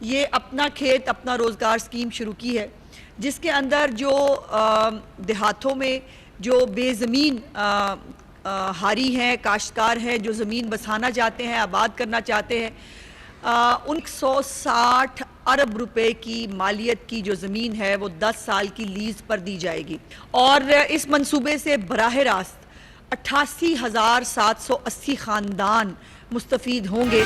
ये अपना खेत अपना रोज़गार स्कीम शुरू की है, जिसके अंदर जो देहातों में जो बेज़मीन हारी हैं, काश्तकार हैं, जो ज़मीन बसाना चाहते हैं, आबाद करना चाहते हैं, उन 160 अरब रुपए की मालियत की जो ज़मीन है वो 10 साल की लीज़ पर दी जाएगी और इस मंसूबे से बराह रास्त 88,780 ख़ानदान मुस्तफ़ीद होंगे।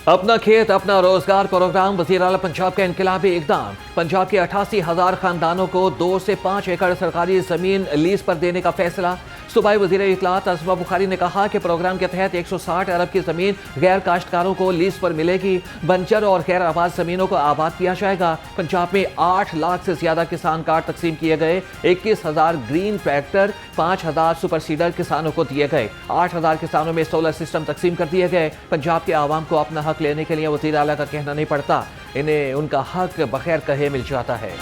अपना खेत अपना रोजगार प्रोग्राम वज़ीर आला पंजाब का इनकलाबी इक़दाम। पंजाब के 88,000 खानदानों को 2 से 5 एकड़ सरकारी जमीन लीज पर देने का फैसला। सूबाई वज़ीर इत्तलात आसिमा बुखारी ने कहा कि प्रोग्राम के तहत 160 अरब की जमीन गैर काश्तकारों को लीज पर मिलेगी। बंजर और गैर आबाद जमीनों को आबाद किया जाएगा। पंजाब में 8 लाख से ज्यादा किसान कार्ड तकसीम किए गए। 21,000 ग्रीन ट्रैक्टर, 5,000 सुपर सीडर किसानों को दिए गए। 8,000 किसानों में सोलर सिस्टम तकसीम कर दिए गए। पंजाब के आवाम को अपना हक लेने के लिए वज़ीर आला का कहना नहीं पड़ता, इन्हें उनका हक बगैर कहे मिल जाता है।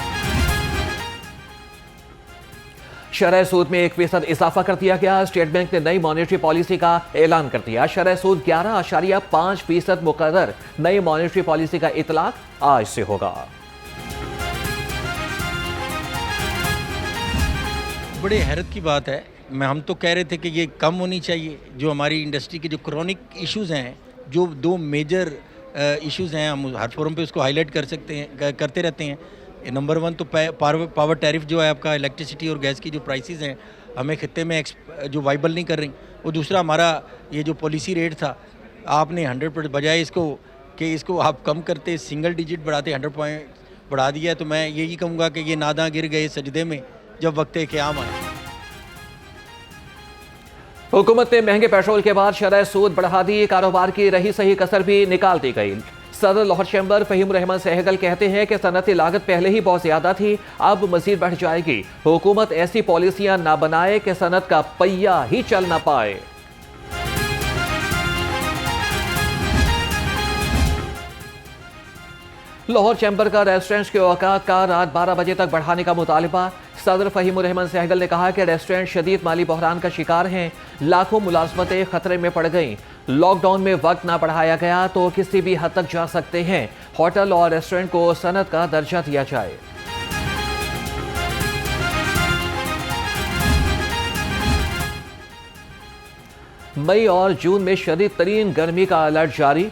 शरह सूद में 1% इजाफा कर दिया गया। स्टेट बैंक ने नई मॉनेटरी पॉलिसी का ऐलान कर दिया। शरह सूद 11.5% मुकर्रर। नई मॉनेटरी पॉलिसी का इतलाक आज से होगा। बड़ी हैरत की बात है, हम तो कह रहे थे कि ये कम होनी चाहिए। जो हमारी इंडस्ट्री के जो क्रॉनिक इश्यूज़ हैं, जो 2 मेजर इश्यूज़ हैं, हम हर फोरम पे उसको हाईलाइट कर सकते हैं, करते रहते हैं। नंबर 1 तो पावर टैरिफ जो है आपका, इलेक्ट्रिसिटी और गैस की जो प्राइसेस हैं हमें खित्ते में जो वाइबल नहीं कर रही। और दूसरा हमारा ये जो पॉलिसी रेट था, आपने 100% बजाय इसको आप कम करते, सिंगल डिजिट बढ़ाते 100 पॉइंट बढ़ा दिया है। तो मैं यही कहूँगा कि ये नादां गिर गए सजदे में जब वक्त क़याम आए। हुकूमत ने महंगे पेट्रोल के बाद शरह सूद बढ़ा दी। कारोबार की रही सही कसर भी निकाल दी गई। सदर लाहौर चैम्बर फहीम रहमान सहगल कहते हैं कि सनती लागत पहले ही बहुत ज्यादा थी, अब मजीद बढ़ जाएगी। हुकूमत ऐसी पॉलिसियां ना बनाए कि सनत का पहिया ही चल ना पाए। लाहौर चैम्बर का रेस्टोरेंट्स के औकात का रात 12 बजे तक बढ़ाने का मुतालिबा। सदर फहीम रहमान सहगल ने कहा कि रेस्टोरेंट शदीद माली बहरान का शिकार हैं। लाखों मुलाजमतें खतरे में पड़ गईं। लॉकडाउन में वक्त ना बढ़ाया गया तो किसी भी हद तक जा सकते हैं। होटल और रेस्टोरेंट को सनत का दर्जा दिया जाए। मई और जून में शदीद तरीन गर्मी का अलर्ट जारी।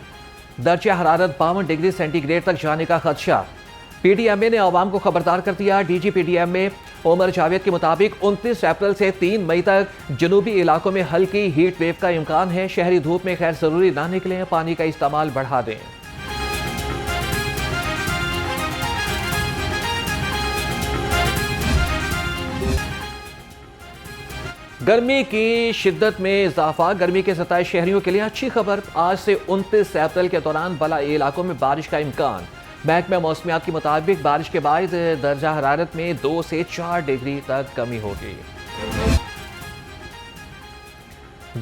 दर्जा हरारत 52 डिग्री सेंटीग्रेड तक जाने का खदशा। पीडीएमए ने आवाम को खबरदार कर दिया। डीजी पीडीएमए उमर जावेद के मुताबिक 29 अप्रैल से 3 मई तक जनूबी इलाकों में हल्की हीट वेव का इम्कान है। शहरी धूप में गैर जरूरी ना निकलें, पानी का इस्तेमाल बढ़ा दें। गर्मी की शिद्दत में इजाफा। गर्मी के सताए शहरियों के लिए अच्छी खबर। आज से 29 अप्रैल के दौरान बला इलाकों में बारिश का इम्कान। महकमा मौसमियात के मुताबिक बारिश के बाद दर्जा हरारत में 2 से 4 डिग्री तक कमी होगी।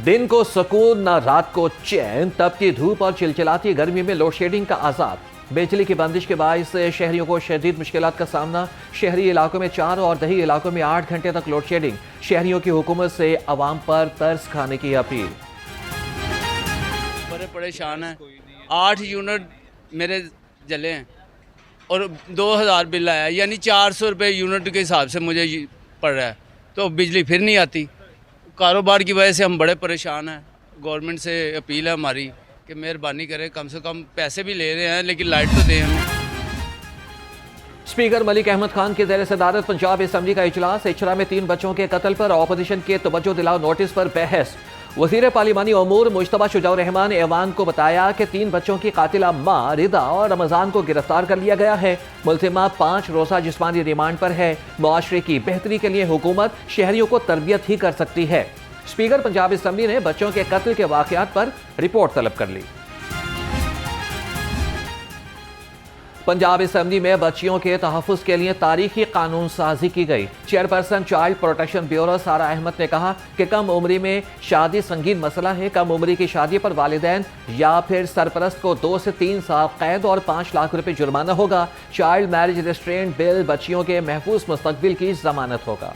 दिन को सुकून न रात को चैन। तपती धूप और चिलचिलाती गर्मी में लोड शेडिंग का आजाद। बिजली की बंदिश के बायस शहरियों को शदीद मुश्किलात का सामना। शहरी इलाकों में 4 और दही इलाकों में 8 घंटे तक लोड शेडिंग। शहरियों की हुकूमत से अवाम पर तरस खाने की अपील। बड़े परेशान हैं। 8 यूनिट मेरे जले हैं और 2000 बिल आया, यानी 400 रुपये यूनिट के हिसाब से मुझे पड़ रहा है। तो बिजली फिर नहीं आती। कारोबार की वजह से हम बड़े परेशान हैं। गवर्नमेंट से अपील है हमारी कि मेहरबानी करें, कम से कम पैसे भी ले रहे हैं लेकिन लाइट तो दें हमें। स्पीकर मलिक अहमद खान की ज़ेर सदारत पंजाब असम्बली का इजलास। इचरा में 3 बच्चों के कत्ल पर ऑपोजिशन के तवज्जो दिलाओ नोटिस पर बहस। वज़ीर पार्लिमानी अमूर मुश्तबा शुजाउर रहमान ऐवान को बताया कि 3 बच्चों की कातिला माँ रिदा और रमज़ान को गिरफ्तार कर लिया गया है। मुल्ज़िमा 5 रोज़ा जिस्मानी रिमांड पर है। मुआशरे की बेहतरी के लिए हुकूमत शहरियों को तरबियत ही कर सकती है। स्पीकर पंजाब असम्बली ने बच्चों के कत्ल के वाक़यात पर रिपोर्ट तलब कर ली। पंजाब असम्बली में बच्चियों के तहफ़्फ़ुज़ के लिए तारीखी कानून साजी की गई। चेयरपर्सन चाइल्ड प्रोटेक्शन ब्यूरो सारा अहमद ने कहा कि कम उम्री में शादी संगीन मसला है। कम उम्री की शादी पर वालिदैन या फिर सरपरस्त को 2 से 3 साल कैद और 5 लाख रुपए जुर्माना होगा। चाइल्ड मैरिज रिस्ट्रेंट बिल बच्चियों के महफूज मुस्तकबिल की जमानत होगा।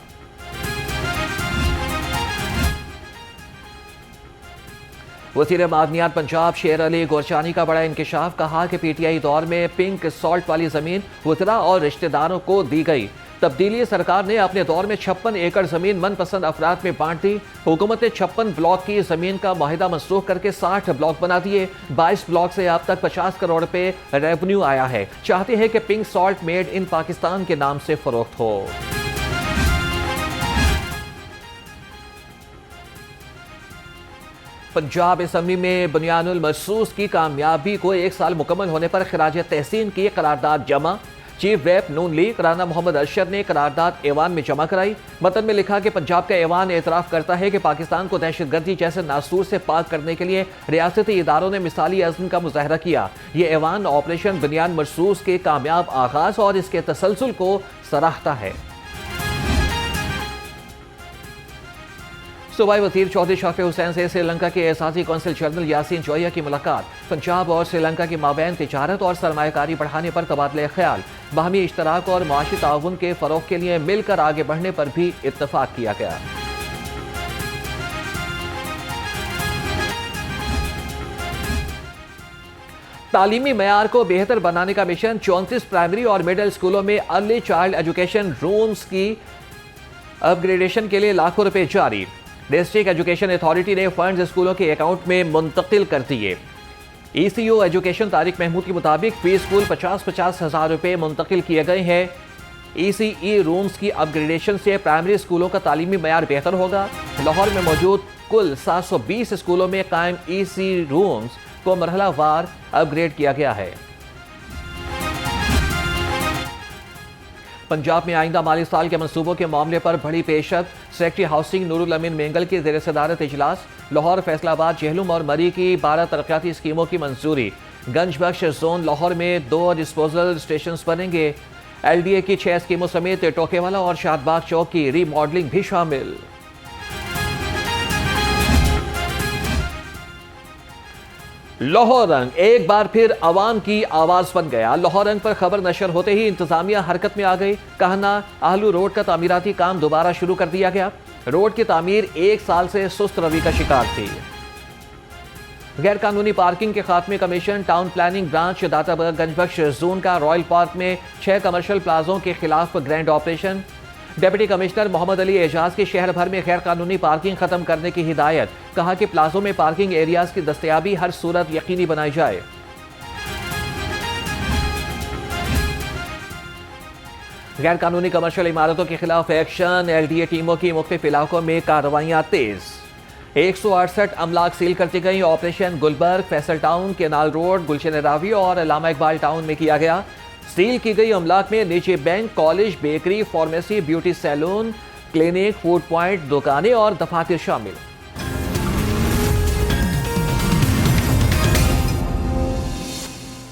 वज़ीर मादनियात पंजाब शेर अली गोरचानी का बड़ा इंकशाफ, कहा कि पीटीआई दौर में पिंक सॉल्ट वाली ज़मीन वज़रा और रिश्तेदारों को दी गई। तब्दीली सरकार ने अपने दौर में 56 एकड़ ज़मीन मनपसंद अफराद में बांट दी। हुकूमत ने 56 ब्लॉक की ज़मीन का माहिदा मंसूख करके 60 ब्लॉक बना दिए। 22 ब्लॉक से अब तक 50 करोड़ रुपए रेवेन्यू आया है। चाहते हैं कि pink salt made in Pakistan के नाम से फरोख्त हो। पंजाब असम्बली में बुनियानुल मरसूस की कामयाबी को 1 साल मुकम्मल होने पर खिराज तहसीन की करारदाद जमा। चीफ व्हिप नून लीग राना मोहम्मद अरशद ने करारदाद ऐवान में जमा कराई। मतन में लिखा कि पंजाब का ऐवान एतराफ़ करता है कि पाकिस्तान को दहशतगर्दी जैसे नासूर से पाक करने के लिए रियासती इदारों ने मिसाली अज़्म का मुजाहरा किया। ये ऐवान ऑपरेशन बुनियान मरसूस के कामयाब आगाज और इसके तसलसल को सराहता है। सूबाई वज़ीर चौधरी शफ़ी हुसैन से श्रीलंका के एहसासी कौंसिल जनरल यासीन जोया की मुलाकात। पंजाब और श्रीलंका की माबैन तिजारत और सरमायाकारी बढ़ाने पर तबादले ख्याल, बाहमी इश्तराक और माशी ताउन के फ़रोग़ के लिए मिलकर आगे बढ़ने पर भी इत्तफ़ाक़ किया गया। तालीमी मयार को बेहतर बनाने का मिशन 34 प्राइमरी और मिडिल स्कूलों में अर्ली चाइल्ड एजुकेशन रूम्स की अपग्रेडेशन के लिए लाखों रुपए जारी। डिस्ट्रिक्ट एजुकेशन अथॉरिटी ने फंड्स स्कूलों के अकाउंट में मुंतकिल कर दिए। ECO एजुकेशन तारिक महमूद के मुताबिक फी स्कूल 50-50 हज़ार रुपये मुंतकिल किए गए हैं। ECE रूम्स की अपग्रेडेशन से प्राइमरी स्कूलों का तालीमी मयार बेहतर होगा। लाहौर में मौजूद कुल 720 स्कूलों में कायम EC रूम्स को मरहलावार अपग्रेड किया गया है। पंजाब में आइंदा माली साल के मंसूबों के मामले पर बड़ी पेशरफ। सेक्रेटरी हाउसिंग नूरुल अमीन मेंगल की ज़ेर सदारत इजलास। लाहौर, फैसलाबाद, जेहलुम और मरी की 12 तरक्याती स्कीमों की मंजूरी। गंजबख्श जोन लाहौर में 2 डिस्पोजल स्टेशन बनेंगे। LDA की 6 स्कीमों समेत टोकेवाला और शादबाग चौक की रीमॉडलिंग भी शामिल। लाहौर रंग एक बार फिर अवाम की आवाज बन गया। लाहौर रंग पर खबर नशर होते ही इंतजामिया हरकत में आ गई। कहना आहलू रोड का तामीराती काम दोबारा शुरू कर दिया गया। रोड की तामीर 1 साल से सुस्त रवि का शिकार थी। गैर कानूनी पार्किंग के खात्मे commission town planning branch Data Ganj Bakhsh zone का रॉयल पार्क में 6 कमर्शियल प्लाजों के खिलाफ grand operation. Deputy commissioner Mohammad Ali Ejaz की शहर भर में गैर कानूनी पार्किंग खत्म करने की हिदायत। कहा कि प्लाजों में पार्किंग एरियाज की दस्तयाबी हर सूरत यकीनी बनाई जाए। गैर कानूनी कमर्शियल इमारतों के खिलाफ एक्शन। LDA टीमों की मुख्तलिफ इलाकों में कार्रवाइयां तेज। 168 अमलाक सील करती गई। Operation Gulberg, Faisal town, canal road, Gulshan Ravi और अल्लामा इकबाल टाउन में किया गया। सील की गई अमलाक में निजी bank, college, bakery, pharmacy, beauty salon, clinic, food point, दुकानें और दफातर शामिल।